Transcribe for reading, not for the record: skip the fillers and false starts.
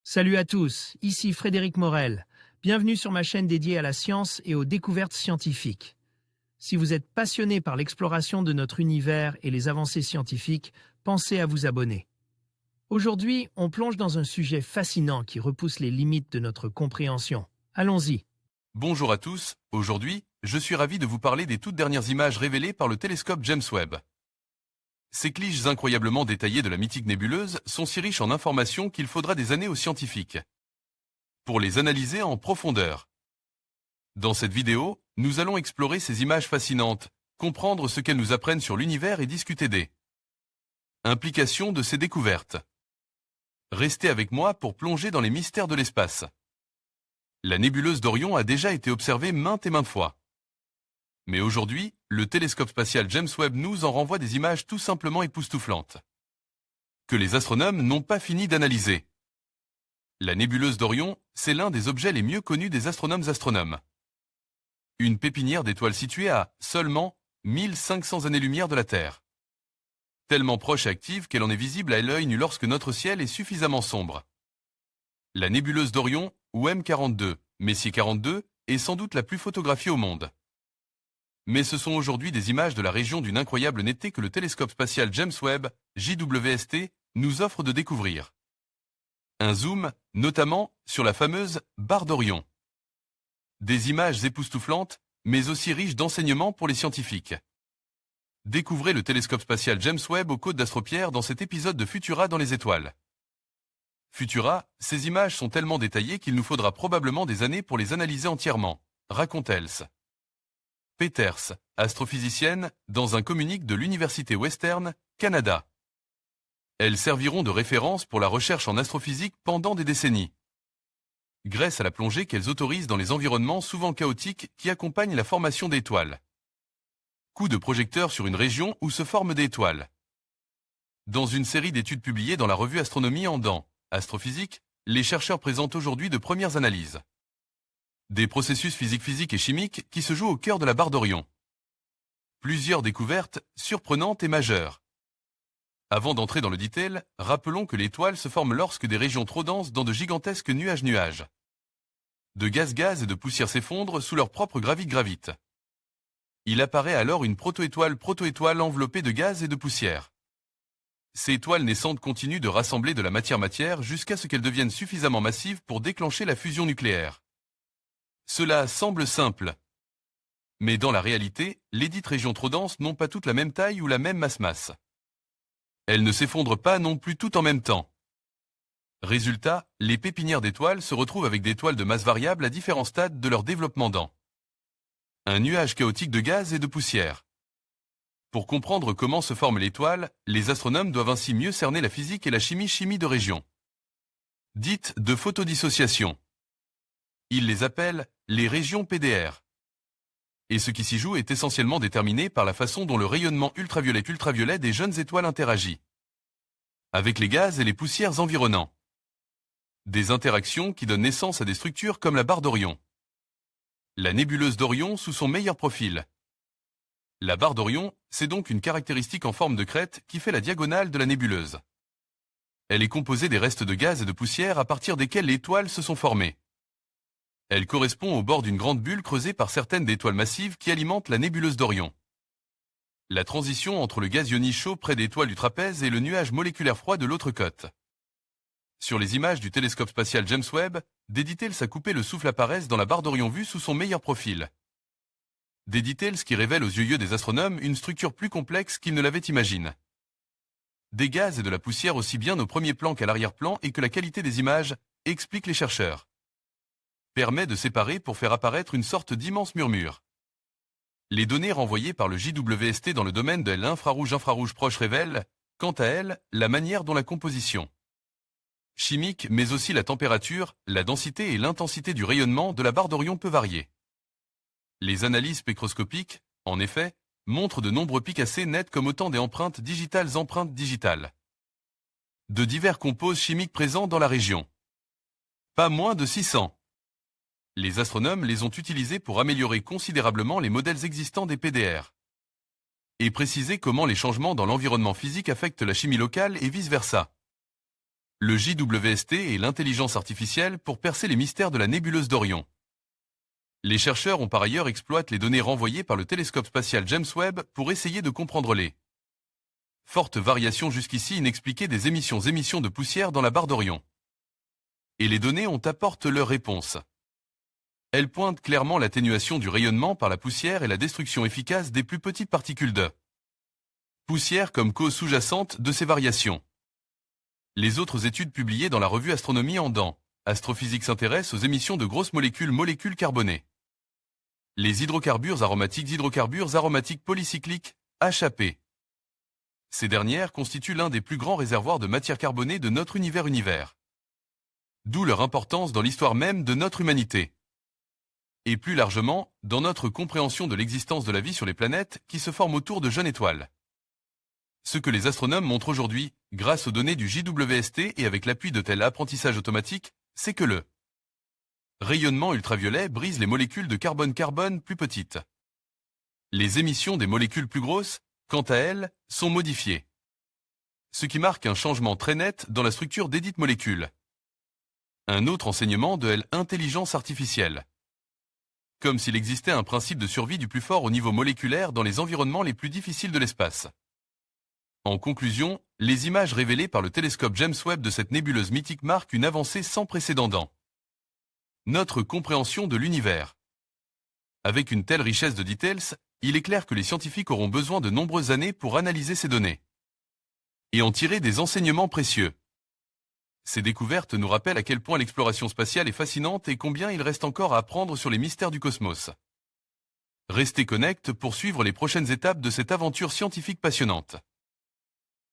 Salut à tous, ici Frédéric Morel. Bienvenue sur ma chaîne dédiée à la science et aux découvertes scientifiques. Si vous êtes passionné par l'exploration de notre univers et les avancées scientifiques, pensez à vous abonner. Aujourd'hui, on plonge dans un sujet fascinant qui repousse les limites de notre compréhension. Allons-y. Bonjour à tous, aujourd'hui, je suis ravi de vous parler des toutes dernières images révélées par le télescope James Webb. Ces cliches incroyablement détaillées de la mythique nébuleuse sont si riches en informations qu'il faudra des années aux scientifiques pour les analyser en profondeur. Dans cette vidéo, nous allons explorer ces images fascinantes, comprendre ce qu'elles nous apprennent sur l'univers et discuter des implications de ces découvertes. Restez avec moi pour plonger dans les mystères de l'espace. La nébuleuse d'Orion a déjà été observée maintes et maintes fois. Mais aujourd'hui, le télescope spatial James Webb nous en renvoie des images tout simplement époustouflantes, que les astronomes n'ont pas fini d'analyser. La nébuleuse d'Orion, c'est l'un des objets les mieux connus des astronomes. Une pépinière d'étoiles située à seulement 1500 années-lumière de la Terre. Tellement proche et active qu'elle en est visible à l'œil nu lorsque notre ciel est suffisamment sombre. La nébuleuse d'Orion, ou M42, Messier 42, est sans doute la plus photographiée au monde. Mais ce sont aujourd'hui des images de la région d'une incroyable netteté que le télescope spatial James Webb, JWST, nous offre de découvrir. Un zoom, notamment, sur la fameuse barre d'Orion. Des images époustouflantes, mais aussi riches d'enseignements pour les scientifiques. Découvrez le télescope spatial James Webb aux côtes d'Astropierre dans cet épisode de Futura dans les étoiles. Futura, ces images sont tellement détaillées qu'il nous faudra probablement des années pour les analyser entièrement, raconte Else Peters, astrophysicienne, dans un communiqué de l'Université Western, Canada. Elles serviront de référence pour la recherche en astrophysique pendant des décennies. Grâce à la plongée qu'elles autorisent dans les environnements souvent chaotiques qui accompagnent la formation d'étoiles. Coup de projecteur sur une région où se forment des étoiles. Dans une série d'études publiées dans la revue Astronomie en Astrophysique, les chercheurs présentent aujourd'hui de premières analyses. Des processus physiques et chimiques qui se jouent au cœur de la barre d'Orion. Plusieurs découvertes surprenantes et majeures. Avant d'entrer dans le détail, rappelons que l'étoile se forme lorsque des régions trop denses dans de gigantesques nuages. De gaz et de poussière s'effondrent sous leur propre gravite. Il apparaît alors une protoétoile enveloppée de gaz et de poussière. Ces étoiles naissantes continuent de rassembler de la matière jusqu'à ce qu'elles deviennent suffisamment massives pour déclencher la fusion nucléaire. Cela semble simple. Mais dans la réalité, lesdites régions trop denses n'ont pas toutes la même taille ou la même masse. Elles ne s'effondrent pas non plus toutes en même temps. Résultat, les pépinières d'étoiles se retrouvent avec des étoiles de masse variable à différents stades de leur développement dans un nuage chaotique de gaz et de poussière. Pour comprendre comment se forment l'étoile, les astronomes doivent ainsi mieux cerner la physique et la chimie de régions dites de photodissociation. Ils les appellent les régions PDR. Et ce qui s'y joue est essentiellement déterminé par la façon dont le rayonnement ultraviolet des jeunes étoiles interagit avec les gaz et les poussières environnants. Des interactions qui donnent naissance à des structures comme la barre d'Orion. La nébuleuse d'Orion sous son meilleur profil. La barre d'Orion, c'est donc une caractéristique en forme de crête qui fait la diagonale de la nébuleuse. Elle est composée des restes de gaz et de poussière à partir desquels les étoiles se sont formées. Elle correspond au bord d'une grande bulle creusée par certaines des étoiles massives qui alimentent la nébuleuse d'Orion. La transition entre le gaz ionisé chaud près des étoiles du trapèze et le nuage moléculaire froid de l'autre côte. Sur les images du télescope spatial James Webb, des details à couper le souffle apparaissent dans la barre d'Orion vue sous son meilleur profil. Des details qui révèlent aux yeux des astronomes une structure plus complexe qu'ils ne l'avaient imaginé. Des gaz et de la poussière aussi bien au premier plan qu'à l'arrière-plan et que la qualité des images, expliquent les chercheurs, permet de séparer pour faire apparaître une sorte d'immense murmure. Les données renvoyées par le JWST dans le domaine de l'infrarouge proche révèlent, quant à elles, la manière dont la composition chimique mais aussi la température, la densité et l'intensité du rayonnement de la barre d'Orion peut varier. Les analyses spectroscopiques, en effet, montrent de nombreux pics assez nets comme autant des empreintes digitales. De divers composés chimiques présents dans la région. Pas moins de 600. Les astronomes les ont utilisés pour améliorer considérablement les modèles existants des PDR. Et préciser comment les changements dans l'environnement physique affectent la chimie locale et vice-versa. le JWST et l'intelligence artificielle pour percer les mystères de la nébuleuse d'Orion. Les chercheurs ont par ailleurs exploité les données renvoyées par le télescope spatial James Webb pour essayer de comprendre les fortes variations jusqu'ici inexpliquées des émissions de poussière dans la barre d'Orion. Et les données apportent leur réponse. Elles pointent clairement l'atténuation du rayonnement par la poussière et la destruction efficace des plus petites particules de poussière comme cause sous-jacente de ces variations. Les autres études publiées dans la revue Astronomie Astrophysique s'intéressent aux émissions de grosses molécules carbonées. Les hydrocarbures aromatiques polycycliques, HAP. Ces dernières constituent l'un des plus grands réservoirs de matière carbonée de notre univers. D'où leur importance dans l'histoire même de notre humanité. Et plus largement, dans notre compréhension de l'existence de la vie sur les planètes qui se forment autour de jeunes étoiles. Ce que les astronomes montrent aujourd'hui, grâce aux données du JWST et avec l'appui de tel apprentissage automatique, c'est que le rayonnement ultraviolet brise les molécules de carbone plus petites. Les émissions des molécules plus grosses, quant à elles, sont modifiées. Ce qui marque un changement très net dans la structure desdites molécules. Un autre enseignement de l'intelligence artificielle. Comme s'il existait un principe de survie du plus fort au niveau moléculaire dans les environnements les plus difficiles de l'espace. En conclusion, les images révélées par le télescope James Webb de cette nébuleuse mythique marquent une avancée sans précédent dans notre compréhension de l'univers. Avec une telle richesse de details, il est clair que les scientifiques auront besoin de nombreuses années pour analyser ces données et en tirer des enseignements précieux. Ces découvertes nous rappellent à quel point l'exploration spatiale est fascinante et combien il reste encore à apprendre sur les mystères du cosmos. Restez connectés pour suivre les prochaines étapes de cette aventure scientifique passionnante.